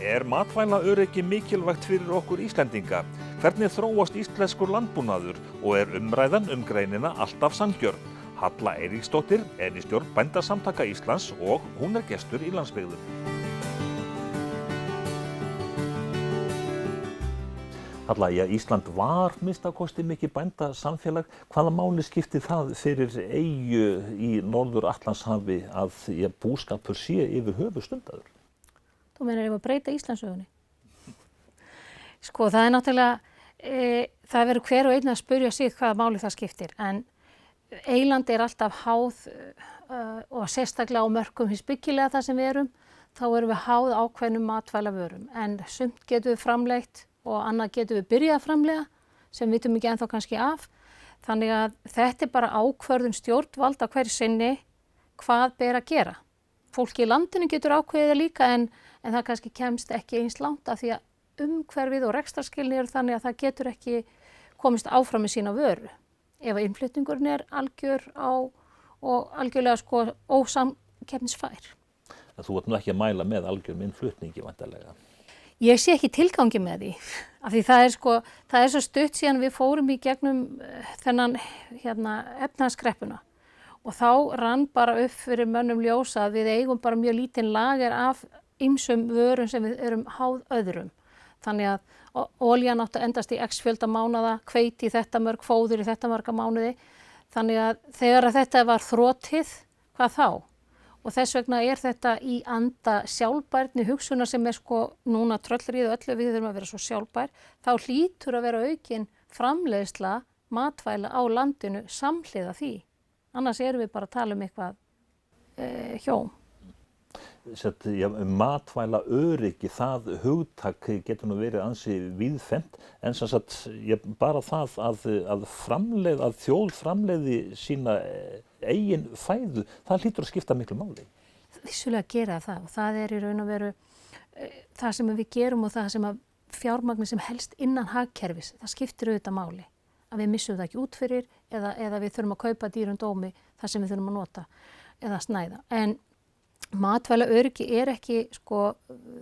Matvælaöryggi mikilvægt fyrir okkur Íslendinga? Hvernig þróast íslenskur landbúnaður og umræðan greinina alltaf sanngjörn? Halla Eiríksdóttir í stjórn Bændasamtaka Íslands og hún gestur í Landsbyggðum. Halla, Ísland var minnstakosti mikið bændasamfélag. Hvaða máli skiptir það fyrir eyju í Norður-Atlantshafi að búskapur sé yfir höfuð stundaður? Þú meinar ef að breyta Íslandssögunni? Sko, það náttúrulega, það verður hver og einn að spyrja sig hvaða máli það skiptir, en eyland alltaf háð og sérstaklega á mörkum hins byggilega þar sem við erum, þá erum við háð ákveðnum matvælavörum, en sumt getum við framleitt og annað getum við byrjað að framleiða sem við vitum ekki ennþá kannski af. Þannig að þetta bara ákvörðun stjórnvalda hverju sinni hvað ber að gera. Fólki í landinu getur ákveðið það líka en það kannski kemst ekki eins langt af því að umhverfið og rekstrarskilyrðin eru þannig að það getur ekki komist áfram með sína vöru. Ef innflutningurinn algjör og algjörlega ósamkeppnisfær. Þú ert nú ekki að mæla með algjörum innflutningi væntanlega. Ég sé ekki tilgangi með því, af því það er svo stutt síðan við fórum í gegnum þennan efnahagskreppuna og þá rann bara upp fyrir mönnum ljósa að við eigum bara mjög lítinn lager af ýmsum vörum sem við erum háð öðrum. Þannig að olían átti að endast í x fjölda mánaða, hveiti í þetta mörg, fóður í þetta marga mánuði. Þannig að þegar þetta var þrotið, hvað þá? Og þess vegna þetta í anda sjálfbærni hugsunar sem núna tröllríðu öllu, við þurfum að vera svo sjálfbær, þá hlýtur að vera aukin framleiðsla matvæla á landinu samhliða því. Annars erum við bara að tala eitthvað hjóm. Matvælaöryggi, það hugtak getur nú verið ansi víðfemt, en bara það að þjóð framleiði sína eigin fæðu, það hlýtur að skipta miklu máli. Vissulega gera það og það í raun og veru það sem við gerum og það sem að fjármagni sem helst innan hagkerfis, það skiptir auðvitað máli. Að við missum það ekki út fyrir eða við þurfum að kaupa dýrum dómi það sem við þurfum að nota eða snæða. En matvælaöryggi ekki,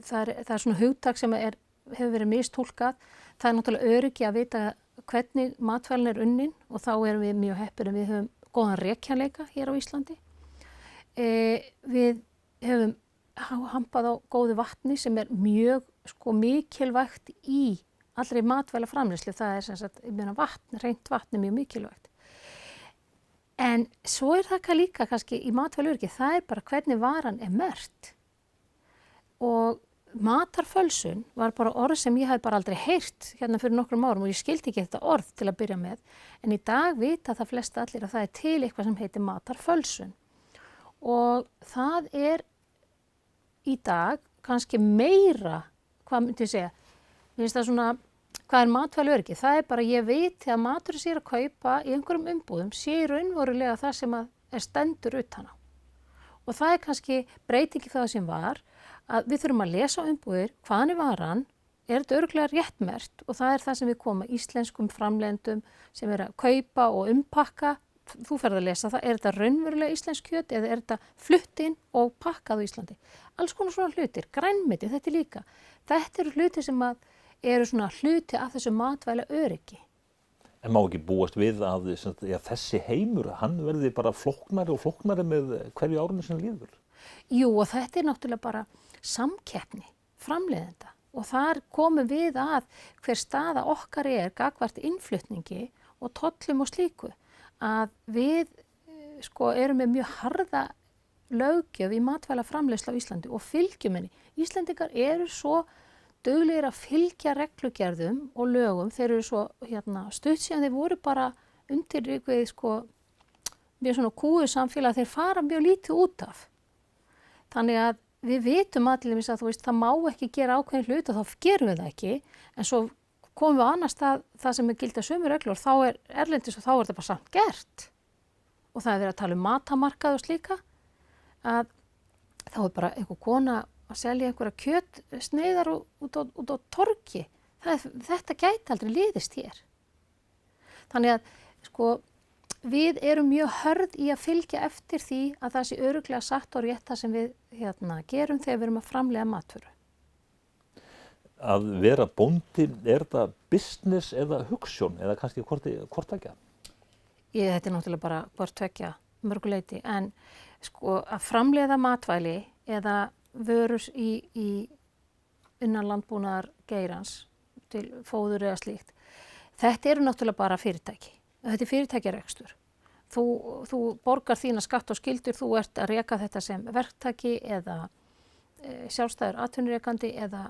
það er svona hugtak sem hefur verið mistúlkað. Það er náttúrulega öryggi að vita hvernig matvælinn unnin og þá erum við mjög heppir en við höfum góðan rekjanleika hér á Íslandi. Við höfum hampað á góðu vatni sem mjög mikilvægt í allri matvælaframleiðslu. Það sem sagt, hreint vatn mjög mikilvægt. En svo það líka kannski í matvælaöryggi, það bara hvernig varan merkt. Og matarfölsun var bara orð sem ég hafði bara aldrei heyrt hérna fyrir nokkrum árum og ég skildi ekki þetta orð til að byrja með. En í dag vita það flest allir að það til eitthvað sem heitir matarfölsun. Og það í dag kannski meira, hvað myndi ég segja, mér finnst það svona, hvað matvælaöryggi? Það bara ég veit að maturinn sem ég að kaupa í einhverjum umbúðum sé raunverulega það sem stendur utan á. Og það kannski breytingi það sem var að við þurfum að lesa umbúðir, hvaðan varan, þetta örugglega réttmerkt og það það sem við komum íslenskum framleiðendum sem að kaupa og umpakka. Þú ferð að lesa það, þetta raunverulega íslensk kjöt eða þetta flutt inn og pakkað á Íslandi. Alls konar svona hlutir, grænmeti, þetta líka. Þetta eru hlutir sem eru svona hluti af þessu matvælaöryggi. En má ekki búast við að þessi heimur, hann verði bara flóknari og flóknari með hverju árinu sem líður? Jú, og þetta náttúrulega bara samkeppni, framleiðenda. Og þar komum við að hver staða okkar gagnvart innflutningi og tollum og slíku. Að við erum með mjög harða löggjöf í matvælaframleiðslu á Íslandi og fylgjum henni. Íslendingar eru svo duglegir að fylgja reglugerðum og lögum. Þeir eru svo stutt síðan þeir voru bara undir mjög svona kúgu samfélag, þeir fara mjög lítið út af. Þannig að við vitum allir að það má ekki gera ákveðin hlut og þá gerum við það ekki, en svo komum við annars það sem gilda sömu reglur, þá erlendis og þá þetta bara samt gert. Og það verið að tala matamarkað og slíka, að þá bara einhver kona að selja einhverja kjötsneiðar út á torgi. Þetta gæti aldrei liðist hér. Þannig að við erum mjög hörð í að fylgja eftir því að það sé örugglega satt og rétt það sem við gerum þegar við erum að framleiða matvöru. að vera bóndi, það business eða hugsjón eða kannski hvort ekki? Þetta náttúrulega bara hvort tveggja mörguleyti, en sko að framleiða matvæli eða vörur í innan landbúnaðar geirans til fóður eða slíkt. Þetta eru náttúrulega bara fyrirtæki. Þetta fyrirtækjarekstur. Þú borgar þína skatt og skyldur, þú ert að reka þetta sem verktaki eða sjálfstæður atvinnurekandi eða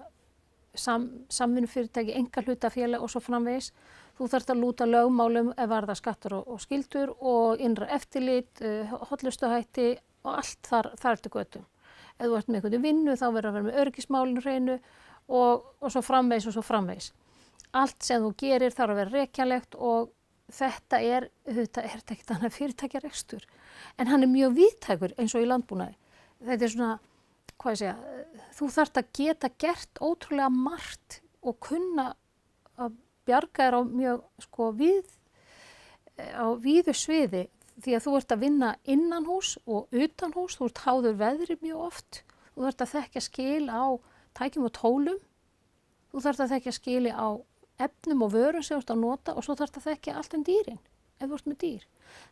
samvinnufyrirtæki, einkahlutafélag og svo framvegis. Þú þarft að lúta lögmálum ef varða skattur og skyldur og innra eftirlit, hollustuhætti og allt þar eftir götum. Ef þú ert með einhvern vinnu þá verður að vera með öryggismálin hreinu og svo framvegis og svo framvegis. Allt sem þú gerir þarf að vera rekjanlegt og þetta er ekkert annað fyrirtækjarekstur. En hann er mjög víðtækur eins og í landbúnaði. Þetta er svona, hvað ég segja, þú þarft að geta gert ótrúlega margt og kunna að bjarga þér á mjög á víðu sviði því að þú ert að vinna innan hús og utan hús, þú ert háður veðri mjög oft, þú þarft að þekkja skil á tækjum og tólum, þú þarft að þekkja skili á efnum og vörum sem þú ert að nota og svo þarft að þekkja allt dýrin, ef þú ert með dýr.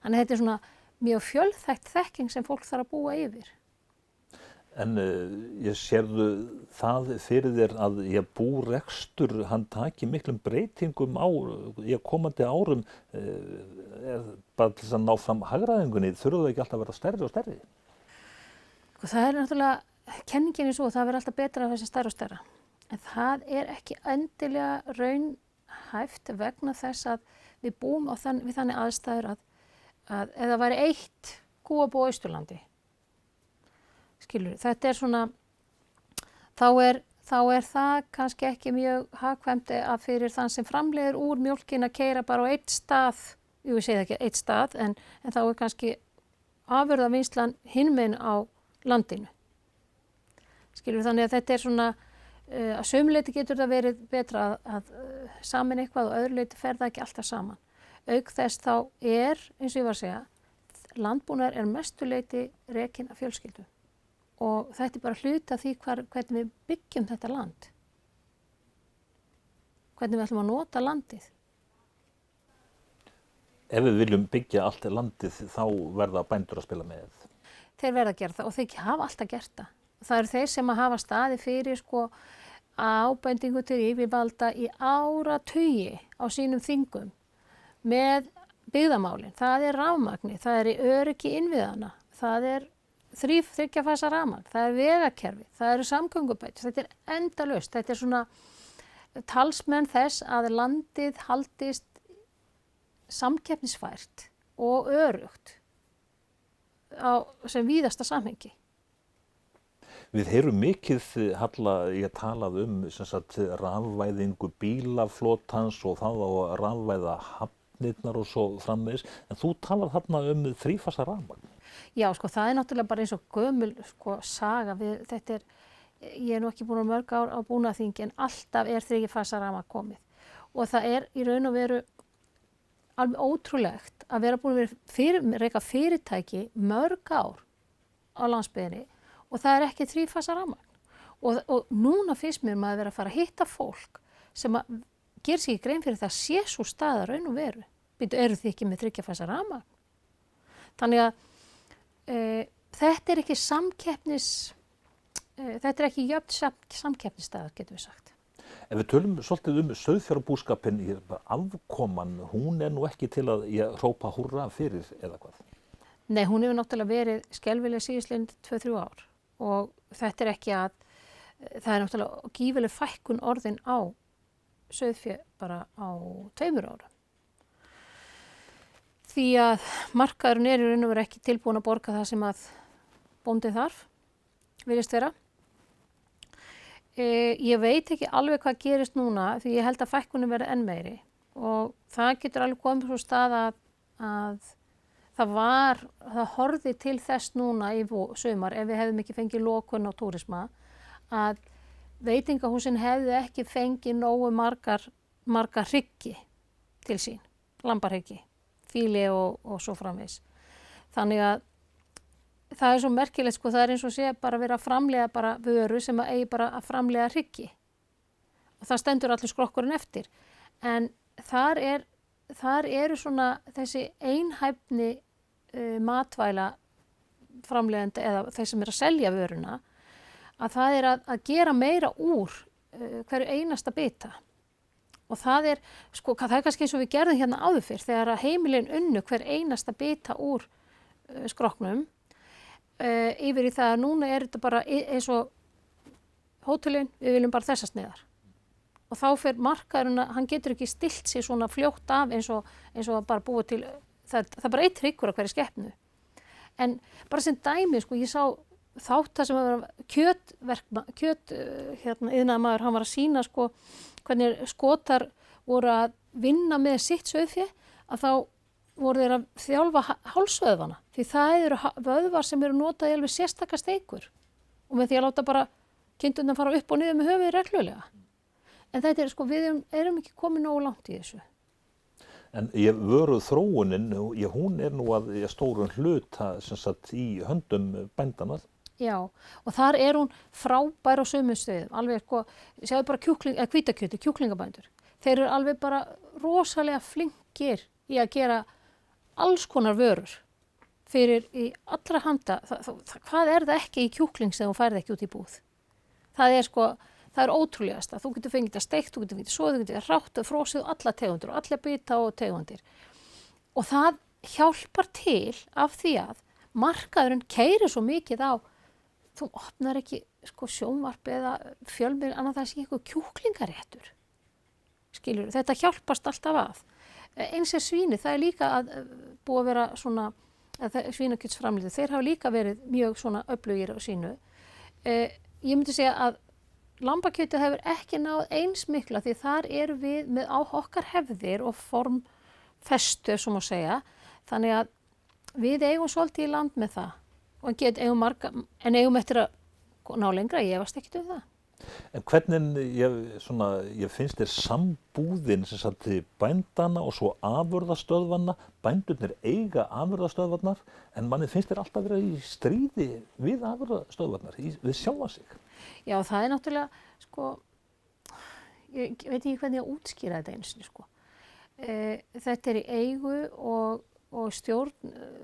Þannig að þetta er svona mjög fjölþætt þekking sem fólk þarf að búa yfir. En ég sérðu það fyrir þér að búrekstur hann taki miklum breytingum á komandi árum bara til þess að ná fram hagræðingunni, þurfa þau ekki alltaf að vera stærri og stærri? Það er náttúrulega kenningin svo að það verður alltaf betra af þessi stærra og stærra. En það er ekki endilega raunhæft vegna þess að við búum við þannig aðstæður að ef það væri eitt kúabú á Austurlandi, skilur, þetta er svona, þá er það kannski ekki mjög hagkvæmt að fyrir þann sem framleiðir úr mjólkin að keyra bara á eitt stað, ég segi ekki eitt stað, en þá er kannski afurðavinnslan hinum á landinu. Skilur, þannig að þetta er svona, að sumu leyti getur það verið betra að sameina eitthvað og öðru leyti fer það ekki alltaf saman. Auk þess þá eins og ég var að segja, landbúnaður er mestu leyti rekinn af fjölskyldu. Og þetta er bara hluti af því hvernig við byggjum þetta land. Hvernig við ætlum að nota landið. Ef við viljum byggja allt landið þá verða bændur að spila með. Þeir verða að gera það og þeir hafa alltaf gert það. Það eru þeir sem að hafa staði fyrir ábendingu til yfirvalda í áratugi á sínum þingum með byggðamálin. Það er rafmagni, það er í öryggi innviðana, það er þriggja fasa rafmagn, það er vegakerfi, það eru samgöngubætur, þetta er endalaust, þetta er svona talsmenn þess að landið haldist samkeppnisfært og öruggt sem víðasta samhengi. Við heyrum mikið, Halla, ég talað rafvæðingu bílaflotans og það á að rafvæða hafnirnar og svo framvegis, en þú talar þarna þrífasa rafmagn. Já, það er náttúrulega bara eins og gömul saga. Ég er nú ekki búin að mörg ár á búnaðarþingi en alltaf er þriggja rafmagn komið. Og það er í raun og veru alveg ótrúlegt að vera búin að reka fyrirtæki mörg ár á landsbyggðinni og það er ekki þrífasa rafmagn. Og núna finnst mér maður vera að fara að hitta fólk sem ger sig í grein fyrir það sé svo staða raun og veru. Eru þið ekki með þriggja rafmagn? Þannig að þetta er ekki þetta er ekki jöfn samkeppnisstaður, getum við sagt. Ef við tölum svolítið sauðfjárbúskapinn, afkoman, hún er nú ekki til að hrópa húrra fyrir eða hvað? Nei, hún hefur náttúrulega verið skelfileg síðastliðin 2-3 ár og þetta er ekki það er náttúrulega gífurleg fækkun orðin á sauðfé bara á 2 árum. Því að markaðurinn í raun og veru ekki tilbúin að borga það sem að bóndinn þarf, virðist vera. Ég veit ekki alveg hvað gerist núna því ég held að fækkunin verði enn meiri og það getur alveg komið svo stað að það horfði til þess núna í sumar ef við hefðum ekki fengið lokun á túrisma að veitingahúsin hefðu ekki fengið nógu marga hryggi til sín, lambahryggi, fíli og svo framvegis. Þannig að það er svo merkilegt, það er eins og sé bara verið að framleiða bara vöru sem eigi bara að framleiða hryggi. og það stendur allir skrokkurinn eftir. En þar eru svona þessi einhæfni matvæla framleiðandi eða þeir sem að selja vöruna, að það að gera meira úr hverju einasta bita. Og það það kannski eins og við gerðum hérna áður fyrr, þegar að heimilin unnu hver einasta bita úr skrokknum, yfir í það að núna þetta bara eins og hótelin, við viljum bara þessar sneiðar. Og þá fer markaðurinn hann getur ekki stillt sig svona fljótt af eins og að bara búa til, það bara eitt hryggur á hverju skepnu. En bara sem dæmi, ég sá þátt sem að vera iðnaðarmaður, hann var að sýna hvernig Skotar voru að vinna með sitt sauðfé, að þá voru þeir að þjálfa hálsvöðvana, því það eru vöðvar sem eru notaði alveg sérstaka steikur og með því að láta bara kindurnar fara upp og niður með höfuð reglulega. En þetta við erum ekki komið nógu langt í þessu. En vöru þróunin, hún nú að stórum hluta sem sagt í höndum bændanna. Já, og þar hún frábær á sömu stöðum, alveg sjáðu bara hvítakjöti, kjúklingabændur. Þeir eru alveg bara rosalega flinkir í að gera alls konar vörur fyrir í allra handa. Hvað það ekki í kjúkling sem þú færð ekki út í búð? Það ótrúlegasta. Þú getur fengið það steikt, þú getur fengið soðið, þú getur hrátt, frosið alla tegundir og alla bita og tegundir. Og það hjálpar til af því að markaðurinn keyrir svo mikið á, þú opnar ekki sjónvarp eða fjölmiðil annað það sé eitthvað kjúklingaréttur. Skilurðu, þetta hjálpast alltaf að. Eins svíni, það líka að búið að vera svona, svínakjötsframleiðendur, þeir hafa líka verið mjög svona öflugir á sínu. Ég myndi segja að lambakjötið hefur ekki náð eins mikla því þar eru við með okkar hefðir og formfestu, sem að segja. Þannig að við eigum svolítið í land með það og eigum eftir að ná lengra, ég efast ekkert það. En hvernig, ég finnst þér sambúðin sem sagt bændana og svo afurðastöðvanna, bændurnir eiga afurðastöðvarnar, en manni finnst þér alltaf vera í stríði við afurðastöðvarnar, við sjálfa sig. Já, það náttúrulega, ég veit ekki hvernig ég að útskýra þetta einu sinni, Þetta í eigu og stjórn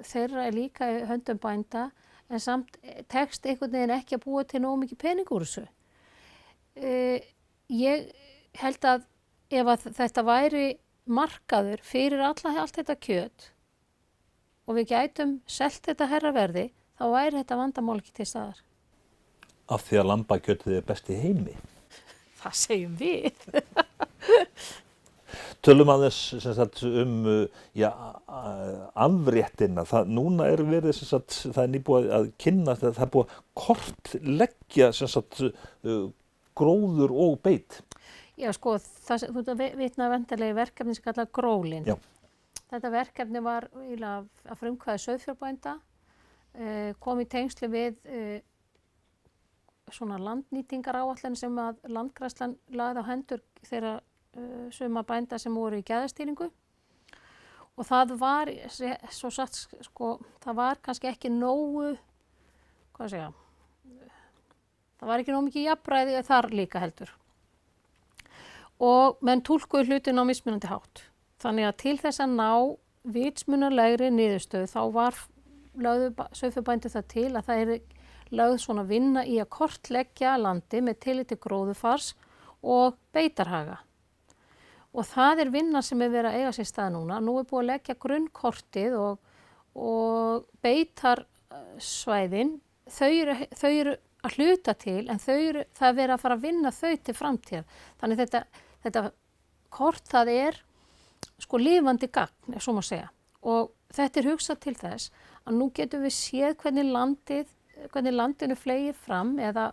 þeirra líka í höndum bænda, en samt tekst einhvern veginn ekki að búa til nógu mikið pening úr þessu. Ég held að ef að þetta væri markaður fyrir allt þetta kjöt og við gætum selt þetta hærra verði, þá væri þetta vandamál ekki til staðar. Af því að lambakjötið best í heimi. Það segjum við. Tölum aðeins afréttina. Núna verið það nýbúið að kynna, það búið að kortleggja gróður og beit. Já, þú vitna vendarlega verkefni sem kallað Grólin. Já. Þetta verkefni var að frumkvæði sauðfjárbænda, kom í tengsli við svona landnýtingaráætlun sem að Landgræðslan lagði á hendur þeirra suma bænda sem voru í gæðastýringu. Og það var, svo sagt, það var kannski ekki nógu, það var ekki nógu mikið jafnræði þar líka heldur. Og menn túlkuðu hlutin á mismunandi hátt. Þannig að til þess að ná vitsmunalegri niðurstöðu þá lögðu sauðfjárbændur það til að það lögð svona vinna í að kortleggja landi með tilliti gróðurfars og beitarhaga. Og það vinna sem verið að eiga sér stað núna. Nú búið að leggja grunnkortið og beitarsvæðin, þau eru að hluta til, en það verið að fara að vinna þau til framtíðar. Þannig þetta kort það lifandi gagn, ef svo má segja. Og þetta hugsað til þess að nú getum við séð hvernig landinu fleygir fram eða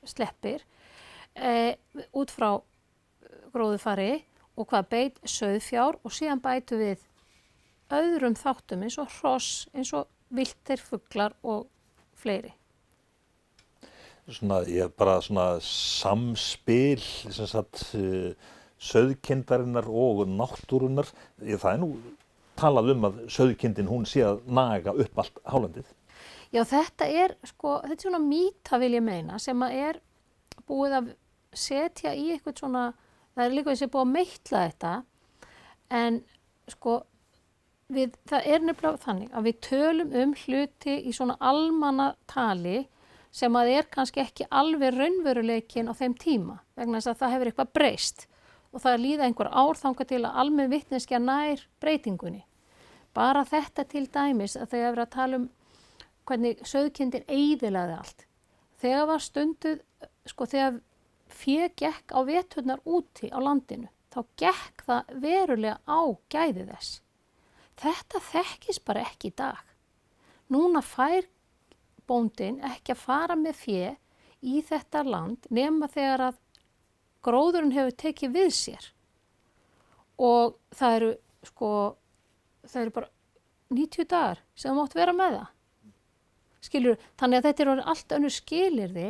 sleppir út frá gróðurfari og hvað beit sauðfjár og síðan bætum við öðrum þáttum eins og hross, eins og villtir fuglar og fleiri. Bara samspil sauðkindarinnar og náttúrunnar. Það nú talað að sauðkindin hún sé að naga upp allt hálendið. Já, þetta er svona mýta vil ég meina sem að búið að setja í eitthvað svona, það líka þessi búið að meitla þetta, en sko, það nefnilega þannig að við tölum hluti í svona almanna tali sem að kannski ekki alveg raunveruleikin á þeim tíma, vegna þess að það hefur eitthvað breyst og það líða einhver ár þangað til að almenn vitneskja nær breytingunni. Bara þetta til dæmis að þau hefur að tala hvernig sauðkindin eyðilagði allt. Þegar var stunduð, sko þegar fé gekk á veturnar úti á landinu, þá gekk það verulega á gæði þess. Þetta þekkist bara ekki í dag. Núna fær bóndinn ekki að fara með fé í þetta land nema þegar að gróðurinn hefur tekið við sér. Og það eru bara 90 dagar sem þú mátt vera með það. Skilur, þannig að þetta eru allt önnur skilyrði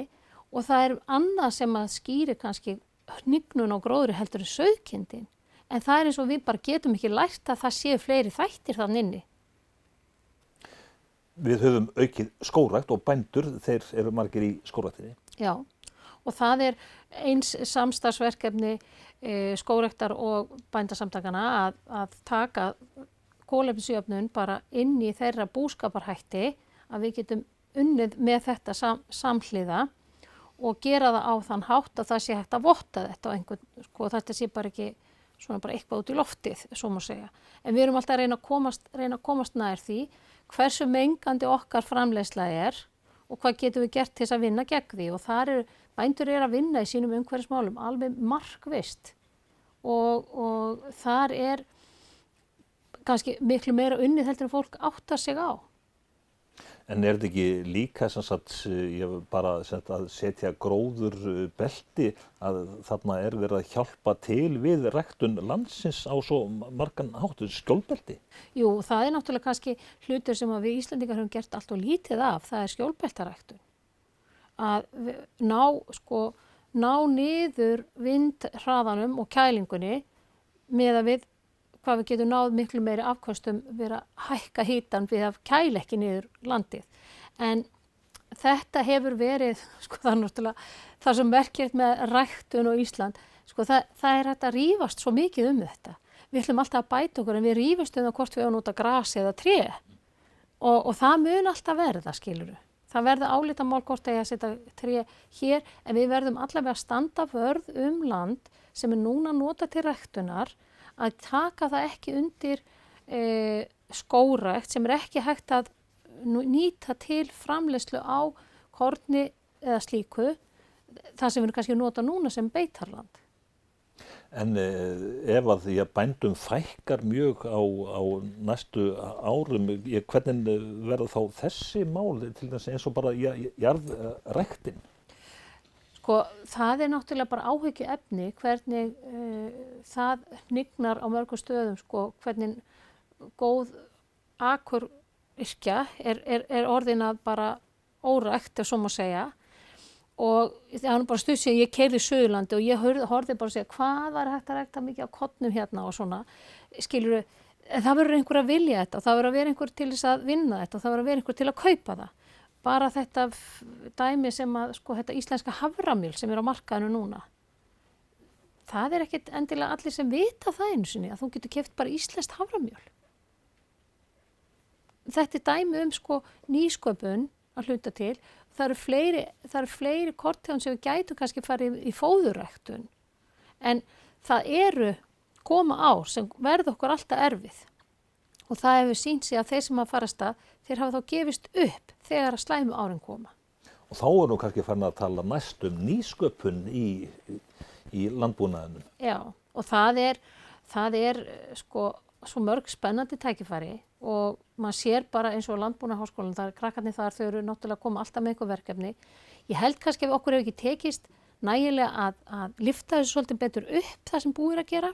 og það annað sem að skýri kannski hnignun á gróðri heldur en sauðkindin. En það eins og við bara getum ekki lært að það séu fleiri þættir þann inni. Við höfum aukið skógrækt og bændur, þeir eru margir í skógræktinni. Já, og það eins samstarfsverkefni skógræktar og bændasamtakana að taka kolefnisjöfnun bara inn í þeirra búskaparhætti, að við getum unnið með þetta samhliða og gera það á þann hátt að það sé hægt að votta þetta á einhvern, sko þetta sé bara ekki svona bara eitthvað út í loftið, svo má segja. En við erum alltaf að reyna að komast nær því hversu mengandi okkar framleiðsla og hvað getum við gert til þess að vinna gegn því og bændur að vinna í sínum umhverfismálum alveg markvisst og þar kannski miklu meira unnið heldur en fólk áttar sig á. En þetta ekki líka sem sagt, ég bara að setja gróðurbelti að þarna verið að hjálpa til við ræktun landsins á svo margan hátt, skjólbelti? Jú, það náttúrulega kannski hlutur sem að við Íslendingar höfum gert allt og lítið af, það skjólbeltaræktun. Að ná niður vindhraðanum og kælingunni með að við hvað við getum náð miklu meiri afkvæstum við að hækka hitan við að kæla ekki niður landið. En þetta hefur verið, það náttúrulega, það sem merkilegt með ræktun og Ísland, það hægt að rífast svo mikið þetta. Við ætlum alltaf að bæta okkur en við rífumst það hvort við nota grasi eða tré og það mun alltaf verða, skilurðu. Það verður álitamál hvort að setja tré hér en við verðum allavega að standa vörð land sem núna nota til ræktunar að taka það ekki undir skógrækt sem ekki hægt að nýta til framleiðslu á korni eða slíku, það sem við kannski nota núna sem beitarland. En ef að bændum fækkar mjög á næstu árum, hvernig verða þá þessi mál til þess eins og bara jarðræktin? Það náttúrulega bara áhyggjuefni hvernig það hnignar á mörgum stöðum, hvernig góð akuryrkja orðin að bara órækt, ef svo má segja. Og það bara stuð sem ég keyrði í Suðurlandi og ég horfði bara að segja hvað var hægt að rækta mikið á kornum hérna og svona. Skilurðu, það verður einhver að vilja þetta og það verður að vera einhver til þess að vinna þetta og það verður að vera einhver til að kaupa það. Bara þetta dæmi sem að þetta íslenska haframjöl sem á markaðinu núna. Það ekkert endilega allir sem vita það einu sinni að þú getur keypt bara íslenskt haframjöl. Þetta dæmi nýsköpun að hluta til. Það eru fleiri korntegundir sem við gætum kannski farið í fóðurræktun. En það koma ár sem verða okkur alltaf erfið. Og það hefur sýnt sig að þeir sem að fara af stað, þeir hafa þá gefist upp þegar að slæmu árin koma. Og þá nú kannski farin að tala næst nýsköpun í landbúnaðinum. Já, og það er svo mörg spennandi tækifæri og maður sér bara eins og landbúnaðarháskólann, krakkarnir þar, þau eru náttúrulega að koma alltaf með einhver verkefni. Ég held kannski ef okkur hefur ekki tekist nægilega að lyfta þessu svolítið betur upp það sem búið að gera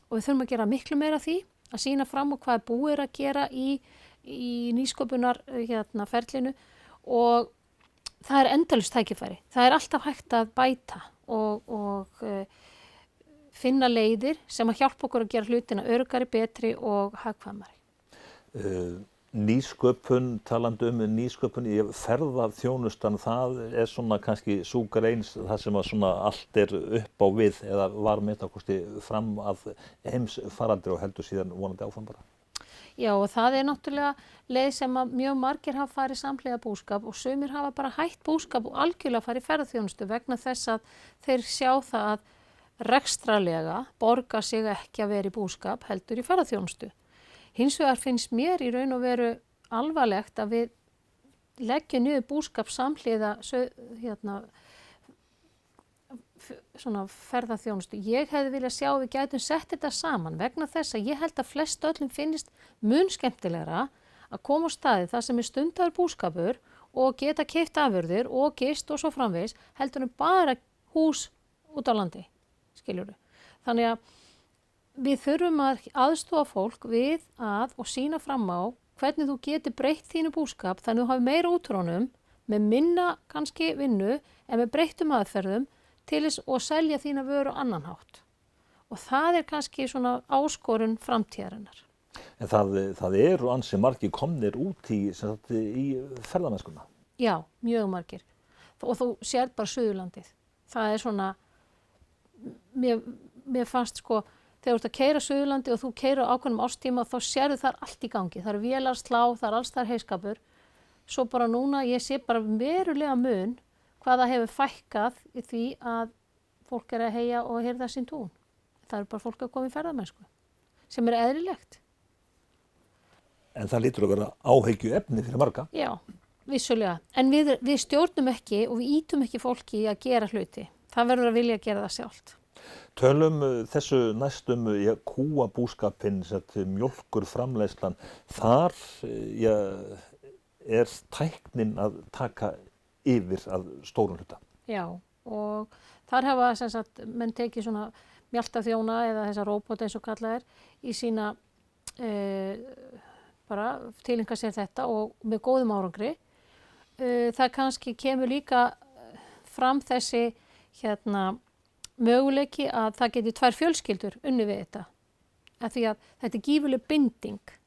og við þurfum að gera miklu meira því að sýna fram og hvað búið að gera í nýsköpunar ferlinu og það endalaust tækifæri. Það alltaf hægt að bæta og finna leiðir sem að hjálpa okkur að gera hlutina öruggari, betri og hagkvæmari. Nýsköpun, talandi nýsköpun, ferðaþjónustan, það svona kannski sú grein þar sem að svona allt upp á við eða var með það kosti fram að heimsfaraldri og heldur síðan vonandi áfram bara. Já, og það náttúrulega leið sem að mjög margir hafa farið samhliða búskap og sumir hafa bara hætt búskap og algjörlega farið ferðaþjónustu vegna þess að þeir sjá það að rekstrarlega borga sig ekki að vera í búskap heldur í ferðaþjónustu. Hins vegar finnst mér í raun og veru alvarlegt að við leggjum niður búskap samhliða svona ferðaþjónustu. Ég hefði viljað sjá að við gætum sett þetta saman vegna þess að ég held að flest öllum finnist mun skemmtilegra að koma á staði þar sem stundaður búskapur og geta keypt afurðir og gist og svo framvegis heldur bara hús út á landi, skiljurðu. Þannig að við þurfum að aðstoða fólk við að og sýna fram á hvernig þú getur breytt þínu búskap þannig að þú hafi meira út úr honum með minna kannski vinnu en með breyttum aðferðum til þess og selja þína vöru á annan hátt. Og það kannski svona áskorun framtíðarinnar. En það eru ansi margir komnir út í ferðamennskuna. Já, mjög margir. Og þú sér bara Suðurlandið. Það svona, mér fannst sko, þegar þú ert að keyra Suðurlandi og þú keyrir á ákveðnum árstíma þá sérðu þar allt í gangi. Það vélar slá, það alls þar heiskapur. Svo bara núna, ég sé bara verulega mun hvað það hefur fækkað í því að fólk að heyja og hirða sín tún. Það bara fólk að koma í ferðamennsku, sem eðlilegt. En það lítur að vera áhyggju efni fyrir marga. Já, vissulega. En við stjórnum ekki og við ýtum ekki fólki í að gera hluti. Það verður að vilja að gera það sjálft. Tölum þessu næstum kúabúskapinn, mjólkurframleiðslan. Þar tæknin að taka yfir að stórum hluta. Já, og þar hafa menn tekið svona mjaltaþjóna eða þessa róbota eins og kallað í sína bara tilinka sér þetta og með góðum árangri. Það kannski kemur líka fram þessi möguleiki að það geti 2 fjölskyldur unnið við þetta. Af því að þetta gífurleg binding.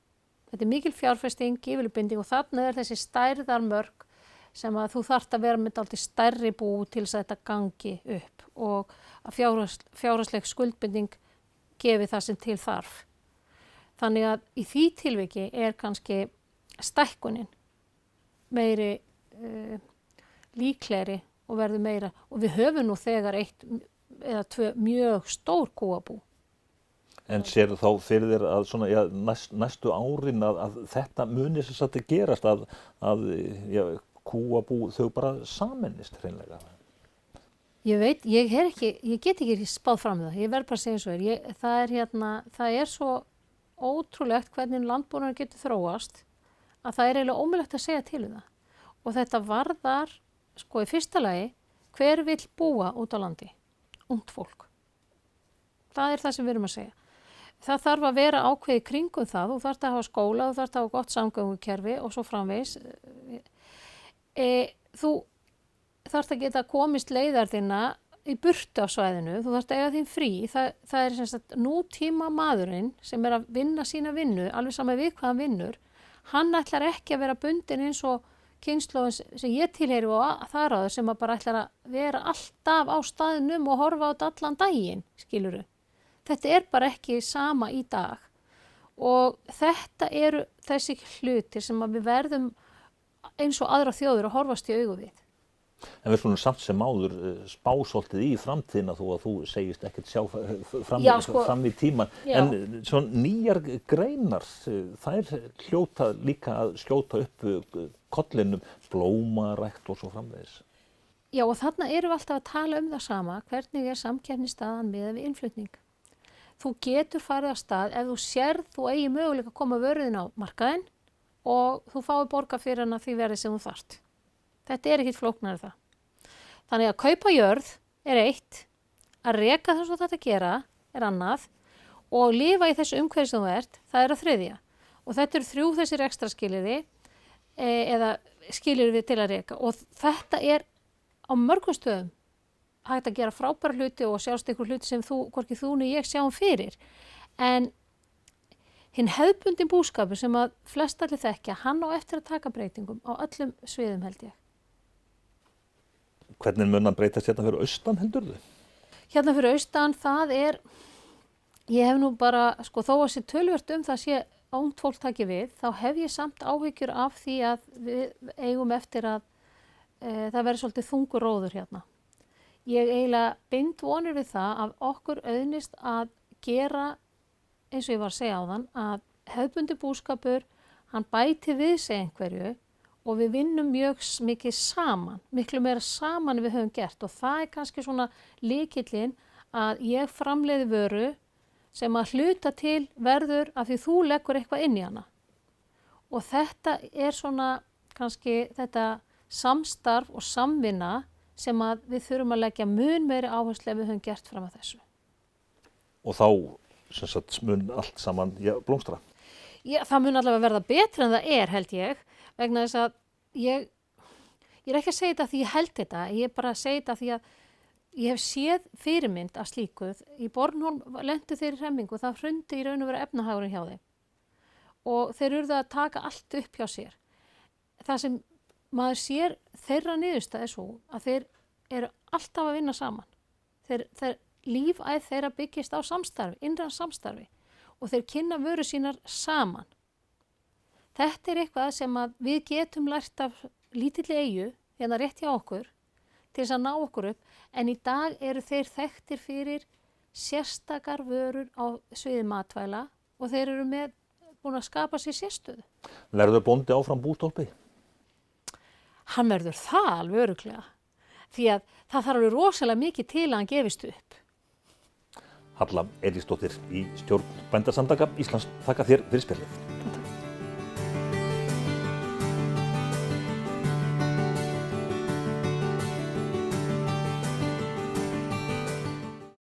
Þetta mikil fjárfesting, gífurleg binding og þarna þessi stærðarmörk sem að þú þarft að vera með dálítið stærri bú til þess að þetta gangi upp og að fjárhagsleg skuldbinding gefi það sem til þarf. Þannig að í því tilviki kannski stækkunin meiri líklegri og verður meira og við höfum nú þegar 1 eða 2 mjög stór kúabú. En sér þá fyrir þér að næstu árin að þetta muni sem sagt að gerast að kúabú þau bara sameinist hreinlega? Ég veit, ég get ekki spáð fram það. Ég verð bara að segja eins og það svo ótrúlegt hvernig landbúnaður getur þróast að það eiginlega ómögulegt að segja til það. Og þetta varðar, sko í fyrsta lagi, hver vill búa út á landi? Ungt fólk. Það það sem við erum að segja. Það þarf að vera ákveðið kringum það. Þú þarft að hafa skóla, þú þarft að hafa gott samgöngukerfi og svo framvegis. Þú þarft að geta komist leiðar þína í burtu á svæðinu, þú þarft að eiga þín frí. Það sem sagt nútíma maðurinn sem að vinna sína vinnu, alveg sama við hvað hann vinnur, hann ætlar ekki að vera bundinn eins og kynslóðin sem ég tilheyri og þar áður sem að bara ætlar að vera alltaf á staðnum og horfa á þetta allan daginn, skilurðu. Þetta bara ekki sama í dag og þetta eru þessi hlutir sem að við verðum eins og aðra þjóðir að horfast í augu við. En við skulum samt sem áður spá svolítið í framtíðina þó að þú segist ekkert sjá fram í tíman. Já. En svona nýjar greinar, þær hljóta líka að skjóta upp kollinum, blómarækt og svo framvegis. Já, og þarna erum við alltaf að tala um það sama, hvernig samkeppnisstaðan miðað við innflutning. Þú getur farið af stað ef þú sérð þú eigi möguleika að koma vöruðin á markaðinn og þú fái borga fyrir hana því verði sem þú þarft. Þetta ekkert flóknara það. Þannig að kaupa jörð eitt, að reka þess að þetta gera annað og lifa í þessu umhverfi sem þú ert, það að þriðja. Og þetta eru 3 þessir ekstra skilyrði eða skilyrði til að reka og þetta á mörgum stöðum hægt að gera frábæra hluti og sjást einhver hluti sem hvorki þú né ég sjáum fyrir. En hinn hefðbundin búskapur sem að flestallir þekkja, hann á eftir að taka breytingum á öllum sviðum held ég. Hvernig mun hann breytast hérna fyrir austan heldurðu? Hérna fyrir austan, það er, ég hef nú bara, sko þó að sé töluvert það sé ungt fólk taki við, þá hef ég samt áhyggjur af því að við eigum eftir að það verður svolítið þungur róður hérna. Ég eiginlega bind vonir við það að okkur auðnist að gera, eins og ég var að segja áðan, að hefðbundi búskapur, hann bæti við sig einhverju og við vinnum mjög mikið saman, miklu meira saman en við höfum gert og það er kannski svona lykillinn að ég framleiði vöru sem að hluta til verður af því þú leggur eitthvað inn í hana. Og þetta er svona kannski þetta samstarf og samvinna sem að við þurfum að leggja mun meiri áherslu ef við höfum gert fram að þessu. Og þá sem sagt mun allt saman blómstra? Já, það mun allavega verða betra en það held ég, vegna þess að ég er ekki að segja þetta því ég held þetta, ég er bara að segja þetta því að ég hef séð fyrirmynd af slíkuð. Í Bornholm lentu þeir í hremmingu, það hrundi í raun og veru efnahagurinn hjá þeim og þeir urðu að taka allt upp hjá sér. Það sem maður sér þeirra niðurstaða svo að þeir eru alltaf að vinna saman. Lífæð þeirra byggist á samstarfi, innra samstarfi og þeir kynna vöru sínar saman. Þetta er eitthvað sem að við getum lært af lítilli eyju, hérna rétt hjá okkur, til þess að ná okkur upp, en í dag eru þeir þekktir fyrir sérstakar vörur á sviði matvæla og þeir eru búin að skapa sér sérstöðu. Verður bóndi áfram bústólpi? Hann verður það alveg örugglega, því að það þarf alveg rosalega mikið til að hann gefist upp. Halla Elísdóttir í stjórn Bændasamtaka Íslands, þakka þér fyrir spjallið.